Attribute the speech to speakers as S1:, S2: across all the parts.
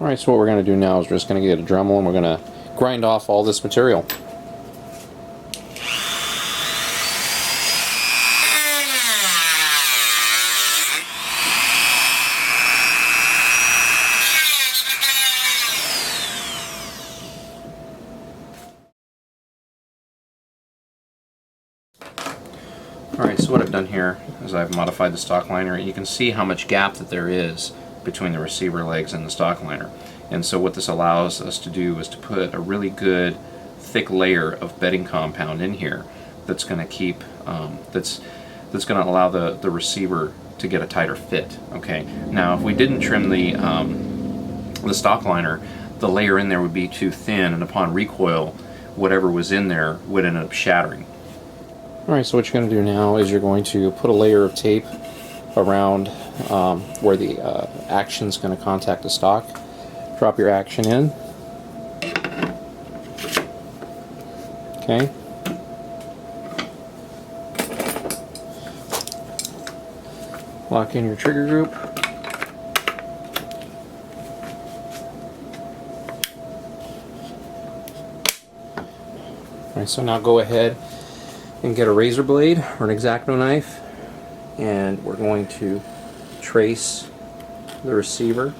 S1: Alright, so what we're going to do now is we're just going to get a Dremel and we're going to grind off all this material. Alright, so what I've done here is I've modified the stock liner. You can see how much gap that there is between the receiver legs and the stock liner. And so what this allows us to do is to put a really good thick layer of bedding compound in here that's going to keep, that's going to allow the receiver to get a tighter fit. Okay. Now if we didn't trim the stock liner, the layer in there would be too thin, and upon recoil, whatever was in there would end up shattering. Alright, so what you're going to do now is you're going to put a layer of tape around where the action is going to contact the stock. Drop your action in. Okay. Lock in your trigger group. Alright, so now go ahead and get a razor blade or an X-Acto knife, and we're going to trace the receiver.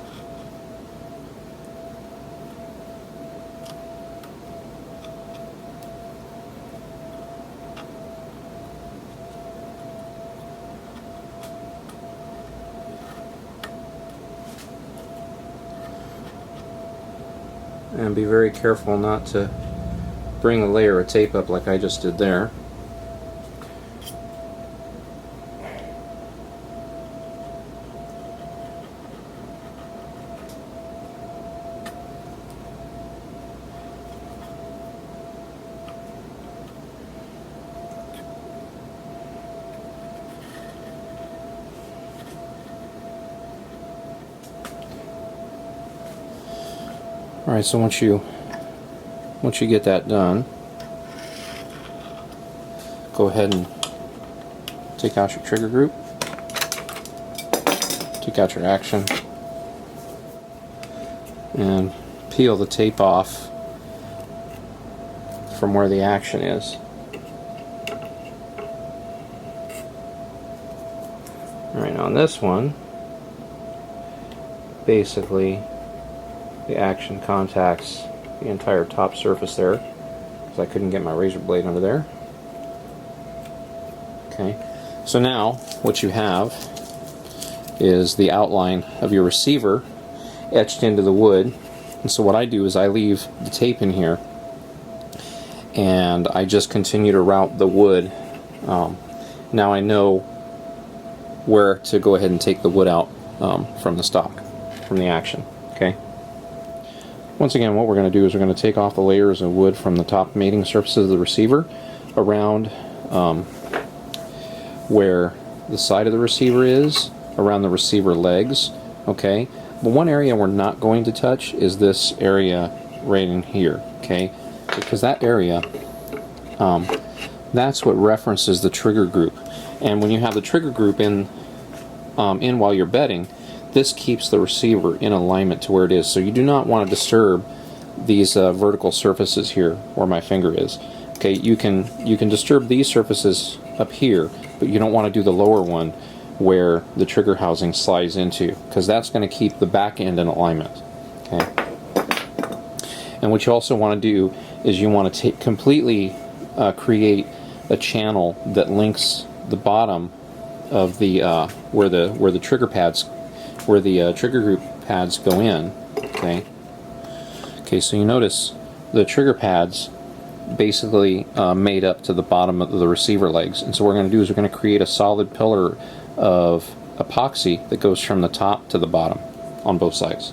S1: And be very careful not to bring a layer of tape up like I just did there. Alright, so once you get that done, go ahead and take out your trigger group, take out your action, and peel the tape off from where the action is. Alright, now on this one, basically the action contacts the entire top surface there, because I couldn't get my razor blade under there. Okay, so now what you have is the outline of your receiver etched into the wood. And so what I do is I leave the tape in here and I just continue to route the wood. Now I know where to go ahead and take the wood out from the stock, from the action. Okay. Once again, what we're going to do is we're going to take off the layers of wood from the top mating surfaces of the receiver around where the side of the receiver is, around the receiver legs. Okay, but one area we're not going to touch is this area right in here. Okay, because that area, that's what references the trigger group, and when you have the trigger group in while you're bedding, this keeps the receiver in alignment to where it is. So you do not want to disturb these vertical surfaces here where my finger is. Okay, you can disturb these surfaces up here, but you don't want to do the lower one where the trigger housing slides into, because that's going to keep the back end in alignment. Okay. And what you also want to do is you want to completely create a channel that links the bottom of the where the trigger pads, where the trigger group pads go in. Okay. Okay, so you notice the trigger pads basically made up to the bottom of the receiver legs, and so what we're going to do is we're going to create a solid pillar of epoxy that goes from the top to the bottom on both sides.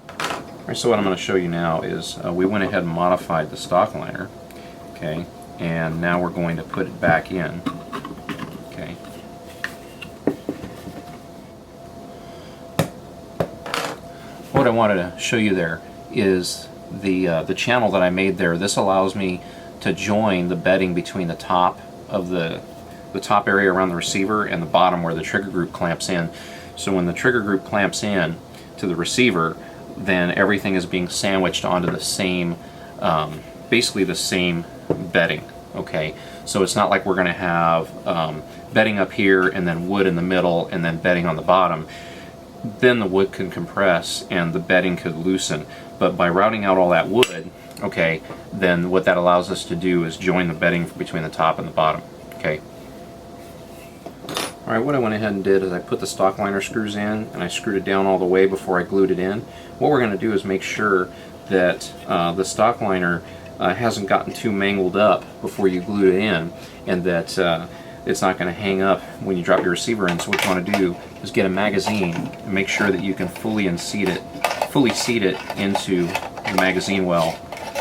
S1: Alright, so what I'm going to show you now is we went ahead and modified the stock liner. Okay, and now we're going to put it back in. Okay. What I wanted to show you there is the channel that I made there. This allows me to join the bedding between the top of the the top area around the receiver and the bottom where the trigger group clamps in. So when the trigger group clamps in to the receiver, then everything is being sandwiched onto the same, basically the same bedding. Okay, so it's not like we're going to have bedding up here and then wood in the middle and then bedding on the bottom. Then the wood can compress and the bedding could loosen. But by routing out all that wood, okay, then what that allows us to do is join the bedding between the top and the bottom. Okay. Alright, what I went ahead and did is I put the stock liner screws in and I screwed it down all the way before I glued it in. What we're going to do is make sure that the stock liner hasn't gotten too mangled up before you glue it in, and that it's not going to hang up when you drop your receiver in. So what you want to do is get a magazine and make sure that you can fully seat it into the magazine well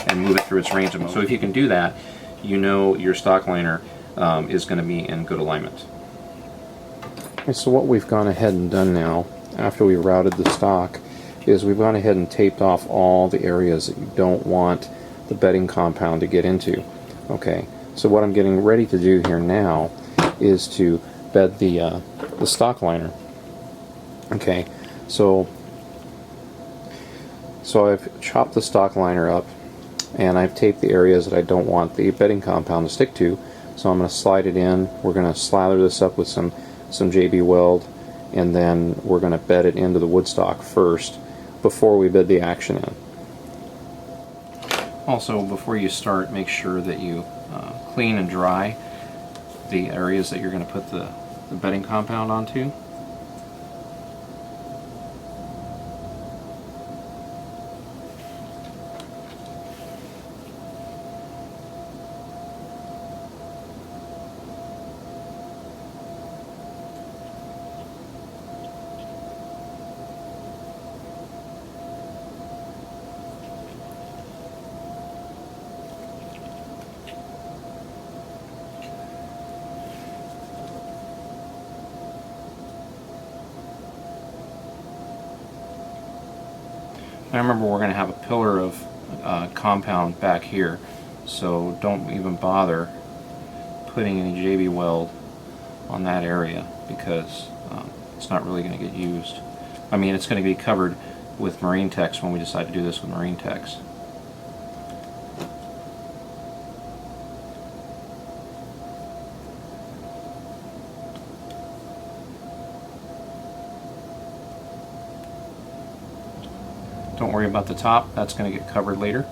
S1: and move it through its range of motion. So if you can do that, you know your stock liner is going to be in good alignment. Okay, so what we've gone ahead and done now, after we routed the stock, is we've gone ahead and taped off all the areas that you don't want the bedding compound to get into. Okay, so what I'm getting ready to do here now is to bed the stock liner. Okay, so I've chopped the stock liner up and I've taped the areas that I don't want the bedding compound to stick to. So I'm going to slide it in. We're going to slather this up with some JB Weld, and then we're going to bed it into the wood stock first before we bed the action in. Also, before you start, make sure that you clean and dry the areas that you're going to put the bedding compound onto. I remember we're going to have a pillar of compound back here, so don't even bother putting any JB Weld on that area, because it's not really going to get used. I mean, it's going to be covered with Marine Tex when we decide to do this with Marine Tex. Don't worry about the top, that's going to get covered later.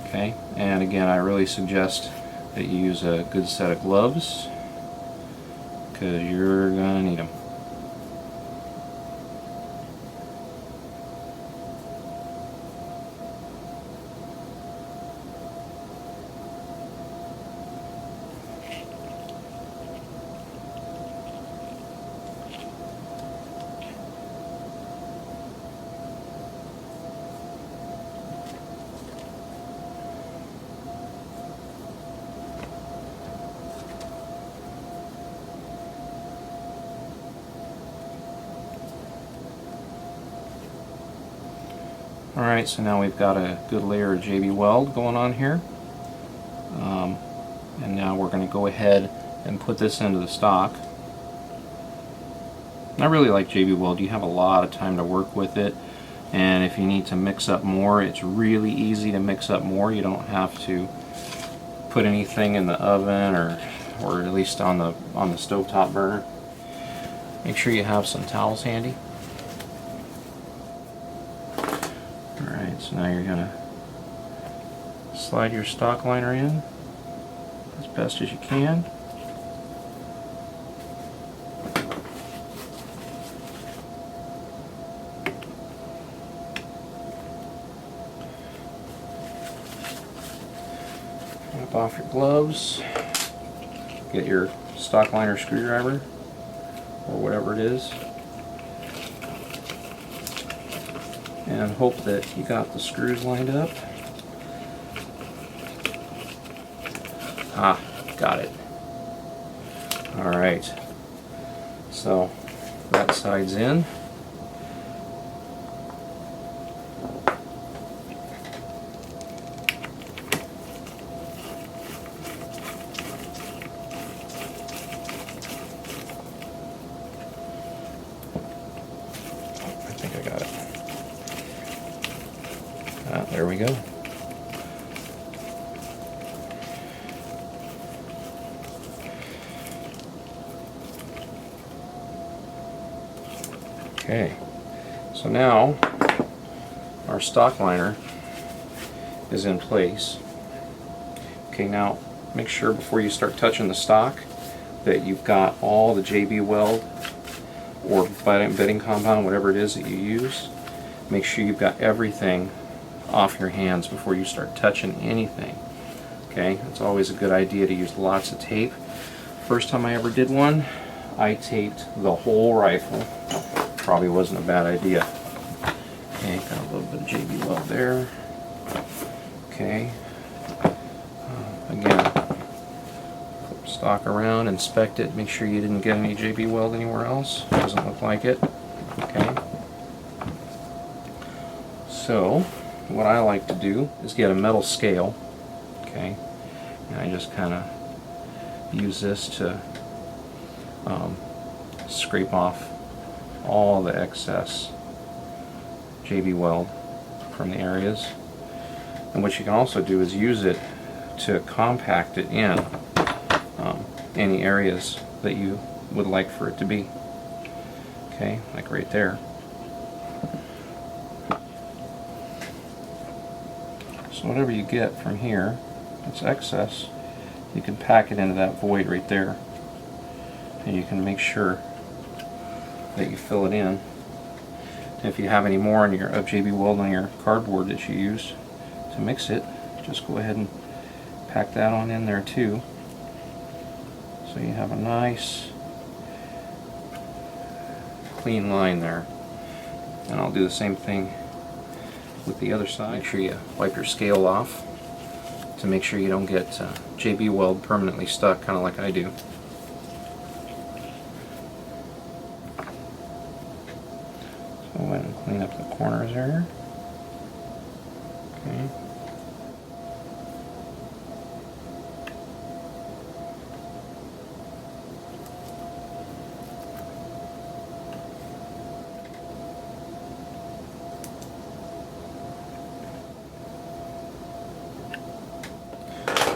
S1: Okay, and again, I really suggest that you use a good set of gloves, because you're going to need them. Alright, so now we've got a good layer of JB Weld going on here. And now we're going to go ahead and put this into the stock. And I really like JB Weld. You have a lot of time to work with it. And if you need to mix up more, it's really easy to mix up more. You don't have to put anything in the oven or at least on the stovetop burner. Make sure you have some towels handy. Alright, so now you're going to slide your stock liner in as best as you can. Wipe off your gloves. Get your stock liner screwdriver or whatever it is. And hope that you got the screws lined up. Ah, got it. Alright, so that side's in. Ah, there we go. Okay, so now our stock liner is in place. Okay, now make sure before you start touching the stock that you've got all the JB Weld or bedding compound, whatever it is that you use. Make sure you've got everything off your hands before you start touching anything. Okay, it's always a good idea to use lots of tape. First time I ever did one, I taped the whole rifle. Probably wasn't a bad idea. Okay, got a little bit of JB Weld there. Okay, again, flip stock around, inspect it, make sure you didn't get any JB Weld anywhere else. Doesn't look like it. Okay. So, what I like to do is get a metal scale. Okay, and I just kind of use this to scrape off all the excess JB Weld from the areas. And what you can also do is use it to compact it in any areas that you would like for it to be. Okay, like right there. So whatever you get from here that's excess, you can pack it into that void right there. And you can make sure that you fill it in. If you have any more in your JB Weld on your cardboard that you use to mix it, just go ahead and pack that on in there too. So you have a nice clean line there. And I'll do the same thing with the other side. Make sure you wipe your scale off to make sure you don't get JB Weld permanently stuck, kind of like I do. So go ahead and clean up the corners there. Okay.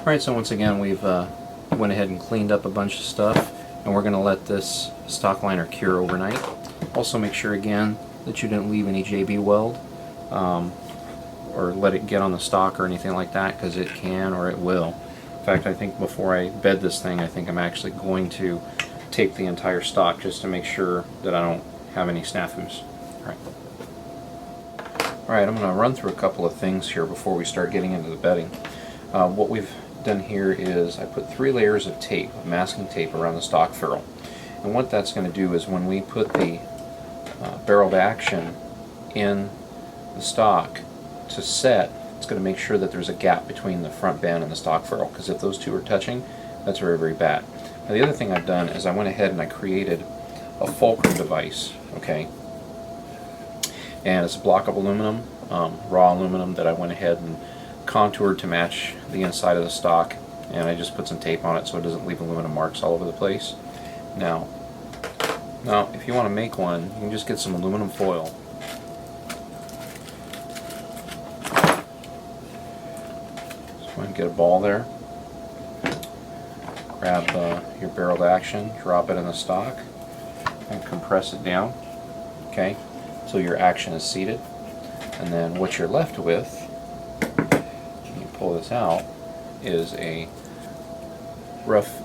S1: Alright, so once again we've went ahead and cleaned up a bunch of stuff, and we're going to let this stock liner cure overnight. Also make sure again that you didn't leave any JB Weld or let it get on the stock or anything like that, because it can or it will. In fact, I think before I bed this thing, I think I'm actually going to tape the entire stock just to make sure that I don't have any snafus. Alright, I'm going to run through a couple of things here before we start getting into the bedding. What we've done here is I put 3 layers of tape, masking tape, around the stock ferrule. And what that's going to do is when we put the barreled action in the stock to set, it's going to make sure that there's a gap between the front band and the stock ferrule, because if those two are touching, that's very, very bad. Now the other thing I've done is I went ahead and I created a fulcrum device, okay? And it's a block of aluminum, raw aluminum, that I went ahead and contoured to match the inside of the stock, and I just put some tape on it so it doesn't leave aluminum marks all over the place. Now if you want to make one, you can just get some aluminum foil. Just go ahead and get a ball there. Grab your barreled action, drop it in the stock, and compress it down, okay, so your action is seated. And then what you're left with, pull this out, is a rough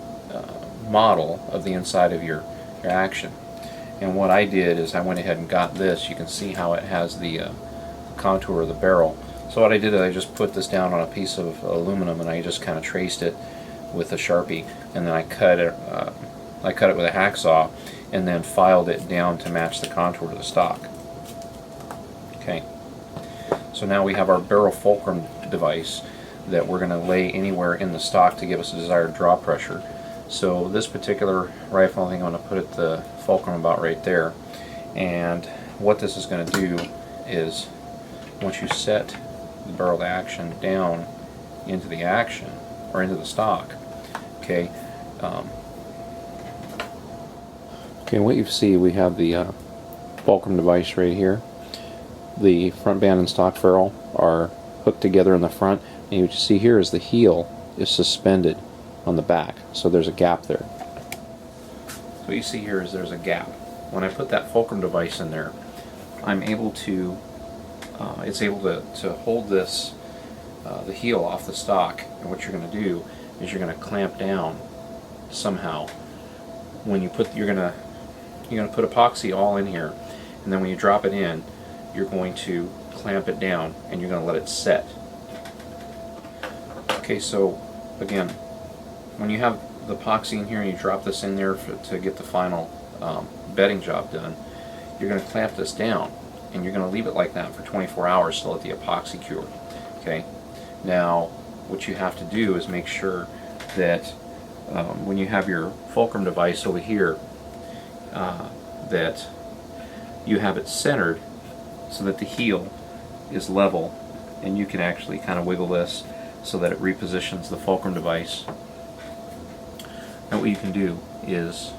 S1: model of the inside of your action. And what I did is I went ahead and got this. You can see how it has the contour of the barrel. So what I did is I just put this down on a piece of aluminum, and I just kind of traced it with a Sharpie, and then I cut it with a hacksaw, and then filed it down to match the contour of the stock. Okay, so now we have our barrel fulcrum device that we're going to lay anywhere in the stock to give us a desired draw pressure. So this particular rifle, I think I'm going to put the fulcrum about right there. And what this is going to do is, once you set the barreled action down into the action, or into the stock, okay, okay, what you see, we have the fulcrum device right here. The front band and stock ferrule are hooked together in the front, and what you see here is the heel is suspended on the back, so there's a gap there. So what you see here is there's a gap. When I put that fulcrum device in there, I'm able to, it's able to hold this, the heel off the stock, and what you're going to do is you're going to clamp down somehow. When you put, you're going to put epoxy all in here, and then when you drop it in, you're going to clamp it down and you're going to let it set. Okay, so again, when you have the epoxy in here and you drop this in there to get the final bedding job done, you're going to clamp this down and you're going to leave it like that for 24 hours to let the epoxy cure. Okay, now what you have to do is make sure that when you have your fulcrum device over here, that you have it centered so that the heel is level, and you can actually kind of wiggle this so that it repositions the fulcrum device. And what you can do is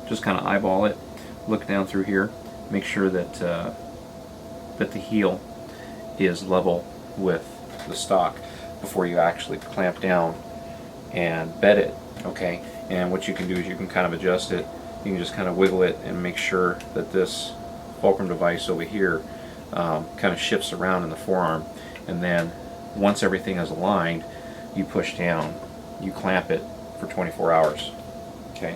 S1: just kind of eyeball it, look down through here, make sure that that the heel is level with the stock before you actually clamp down and bed it. Okay, and what you can do is you can kind of adjust it. You can just kind of wiggle it and make sure that this fulcrum device over here kind of shifts around in the forearm, and then once everything is aligned, you push down, you clamp it for 24 hours. Okay.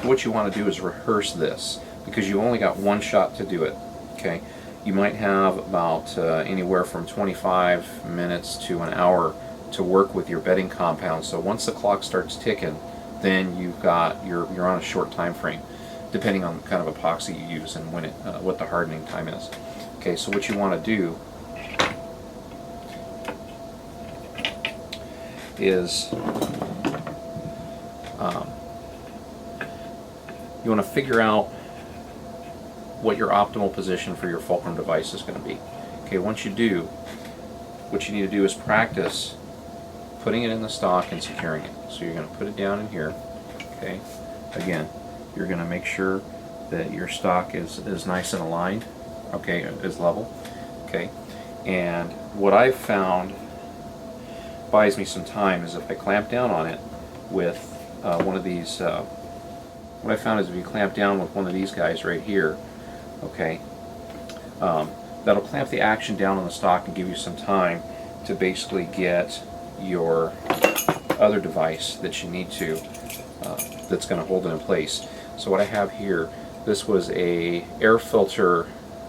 S1: So what you want to do is rehearse this, because you only got one shot to do it. Okay. You might have about anywhere from 25 minutes to an hour to work with your bedding compound. So once the clock starts ticking, then you're on a short time frame, depending on the kind of epoxy you use and when it what the hardening time is. Okay, so what you want to do is you want to figure out what your optimal position for your fulcrum device is going to be. Okay, once you do, what you need to do is practice putting it in the stock and securing it. So you're going to put it down in here. Okay, again, you're going to make sure that your stock is nice and aligned, okay, is level. Okay, and what I've found buys me some time is if I clamp down on it with one of these, what I found is if you clamp down with one of these guys right here, okay, that'll clamp the action down on the stock and give you some time to basically get your other device that you need to, that's going to hold it in place. So what I have here, this was a air filter,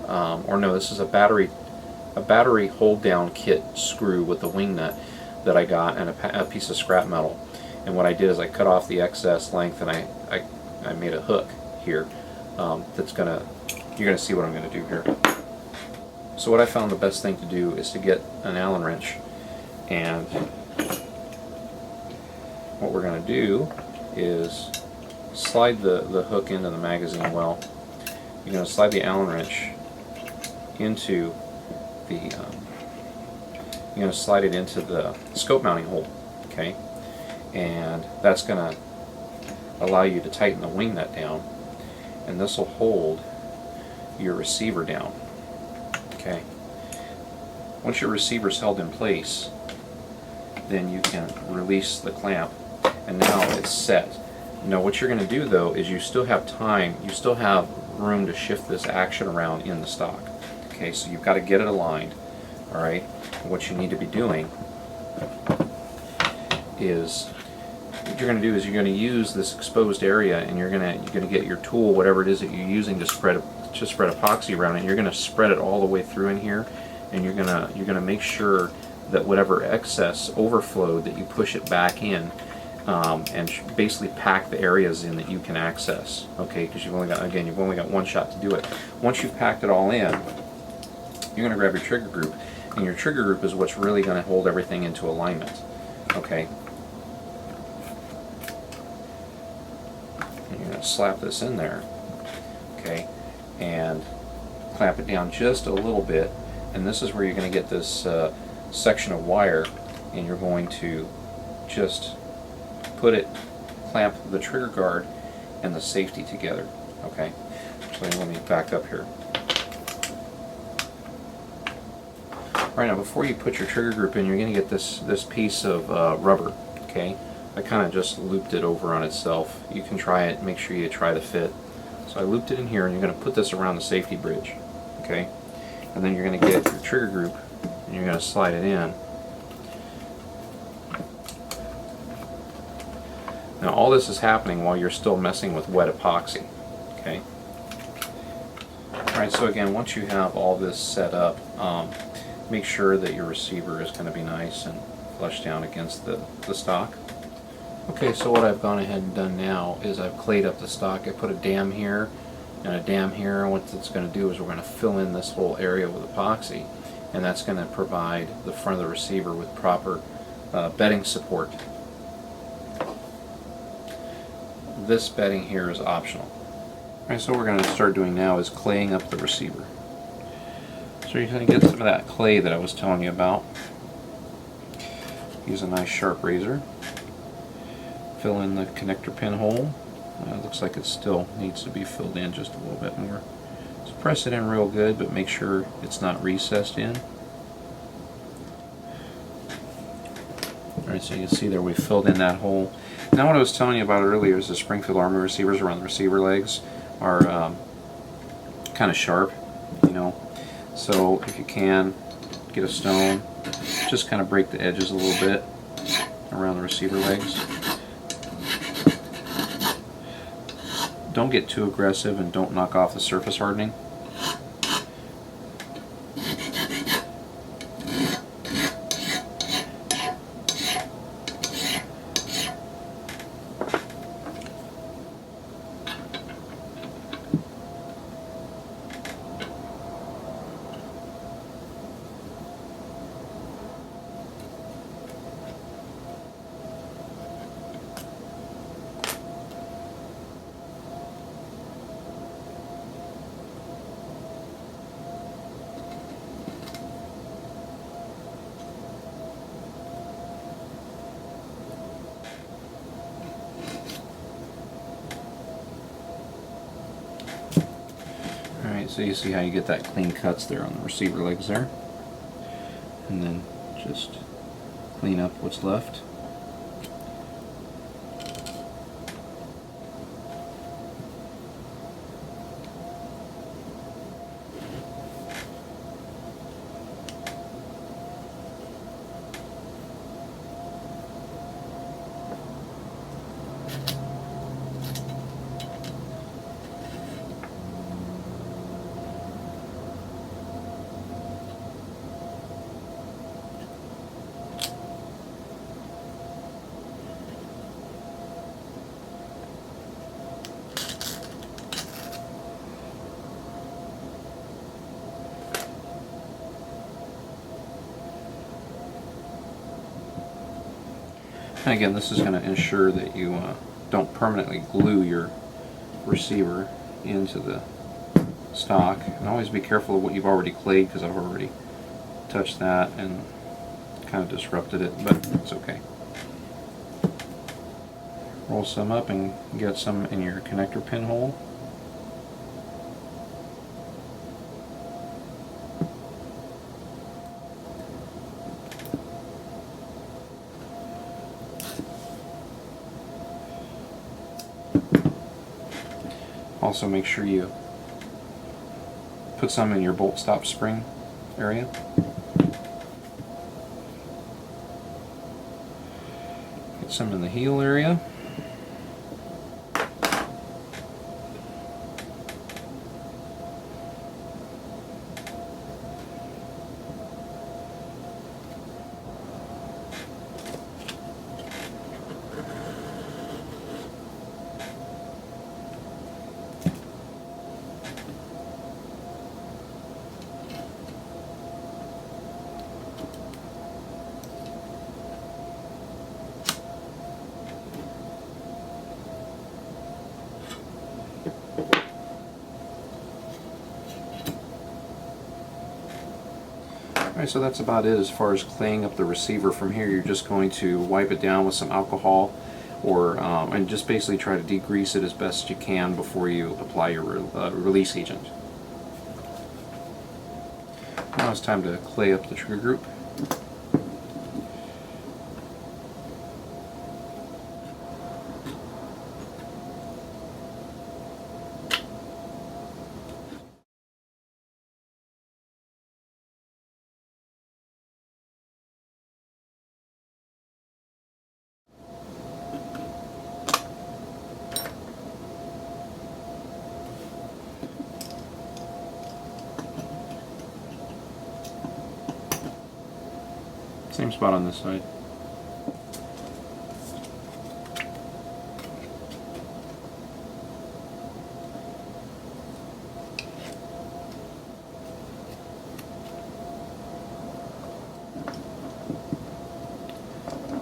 S1: or no, this is a battery hold down kit screw with the wing nut that I got, and a piece of scrap metal. And what I did is I cut off the excess length, and I made a hook here that's gonna, you're gonna see what I'm gonna do here. So what I found the best thing to do is to get an Allen wrench, and what we're gonna do is slide the hook into the magazine well. You're gonna slide the Allen wrench into the you're going to slide it into the scope mounting hole, okay, and that's going to allow you to tighten the wing nut down, and this will hold your receiver down. Okay, once your receiver is held in place, then you can release the clamp, and now it's set. Now what you're going to do though is you still have time, you still have room to shift this action around in the stock. Okay, so you've got to get it aligned. All right, what you need to be doing is, what you're going to do is you're going to use this exposed area, and you're going to get your tool, whatever it is that you're using to spread epoxy around it, and you're going to spread it all the way through in here, and you're going to make sure that whatever excess overflow that you push it back in, and basically pack the areas in that you can access. Okay, because you've only got one shot to do it. Once you've packed it all in, you're going to grab your trigger group, and your trigger group is what's really going to hold everything into alignment. Okay. And you're going to slap this in there, okay, and clamp it down just a little bit, and this is where you're going to get this section of wire, and you're going to just clamp the trigger guard and the safety together. Okay, so let me back up here. Right, now before you put your trigger group in, you're going to get this piece of rubber. Okay, I kind of just looped it over on itself. You can try it, make sure you try the fit. So I looped it in here, and you're going to put this around the safety bridge. Okay, and then you're going to get your trigger group, and you're going to slide it in. Now all this is happening while you're still messing with wet epoxy. Okay. Alright, so again, once you have all this set up, make sure that your receiver is going to be nice and flush down against the stock. Okay, so what I've gone ahead and done now is I've clayed up the stock. I put a dam here and a dam here, and what it's going to do is we're going to fill in this whole area with epoxy, and that's going to provide the front of the receiver with proper bedding support. This bedding here is optional. Alright, so what we're going to start doing now is claying up the receiver. So you're going to get some of that clay that I was telling you about. Use a nice sharp razor. Fill in the connector pin hole. It looks like it still needs to be filled in just a little bit more. So press it in real good, but make sure it's not recessed in. Alright, so you can see there we filled in that hole. Now what I was telling you about earlier is the Springfield Army receivers around the receiver legs are kind of sharp, you know. So if you can, get a stone, just kind of break the edges a little bit around the receiver legs. Don't get too aggressive and don't knock off the surface hardening. Alright, so you see how you get that clean cuts there on the receiver legs there. And then just clean up what's left. And again, this is going to ensure that you don't permanently glue your receiver into the stock. And always be careful of what you've already clayed, because I've already touched that and kind of disrupted it, but it's okay. Roll some up and get some in your connector pin hole. Also make sure you put some in your bolt stop spring area. Get some in the heel area. Alright, so that's about it as far as claying up the receiver. From here you're just going to wipe it down with some alcohol, or and just basically try to degrease it as best you can before you apply your release agent. Now it's time to clay up the trigger group. Same spot on this side.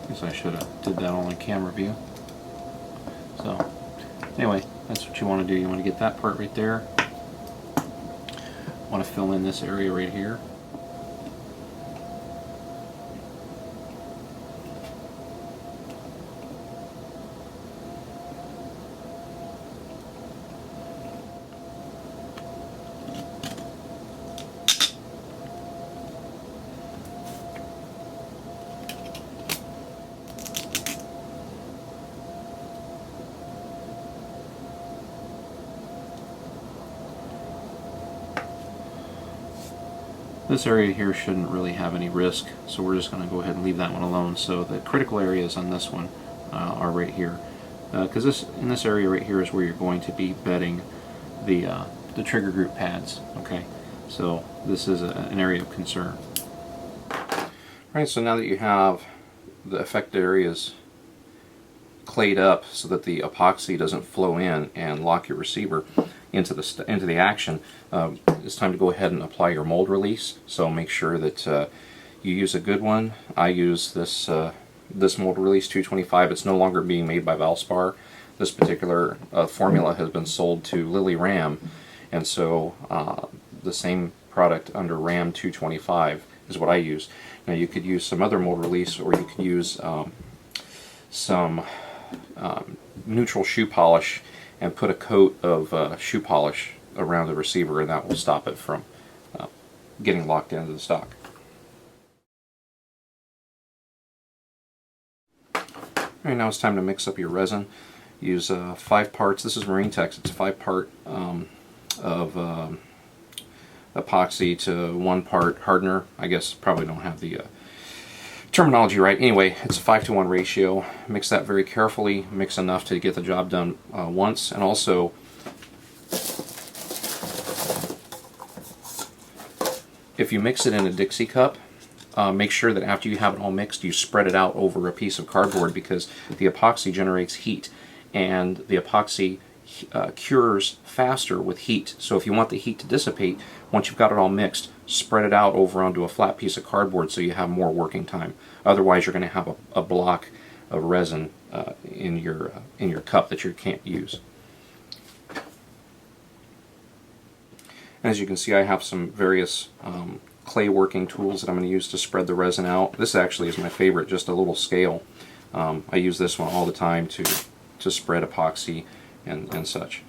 S1: Guess I should have did that all in camera view. So anyway, that's what you want to do. You want to get that part right there. Want to fill in this area right here. This area here shouldn't really have any risk, so we're just going to go ahead and leave that one alone. So the critical areas on this one are right here, because in this area right here is where you're going to be bedding the trigger group pads. Okay, so this is an area of concern. Alright, so now that you have the affected areas clayed up so that the epoxy doesn't flow in and lock your receiver into the action, it's time to go ahead and apply your mold release. So make sure that you use a good one. I use this this mold release 225. It's no longer being made by Valspar. This particular formula has been sold to Lily Ram, and so the same product under Ram 225 is what I use. Now you could use some other mold release, or you could use some neutral shoe polish and put a coat of shoe polish around the receiver, and that will stop it from getting locked into the stock. Alright, now it's time to mix up your resin. Use 5 parts. This is Marine Tex. It's a 5-part of epoxy to 1 part hardener. I guess probably don't have the terminology right. Anyway, it's a 5-to-1 ratio. Mix that very carefully. Mix enough to get the job done once, and also if you mix it in a Dixie cup, make sure that after you have it all mixed, you spread it out over a piece of cardboard, because the epoxy generates heat, and the epoxy cures faster with heat. So if you want the heat to dissipate, once you've got it all mixed, spread it out over onto a flat piece of cardboard so you have more working time. Otherwise, you're going to have a block of resin in your cup that you can't use. As you can see, I have some various clay working tools that I'm going to use to spread the resin out. This actually is my favorite, just a little scale. I use this one all the time to spread epoxy and such.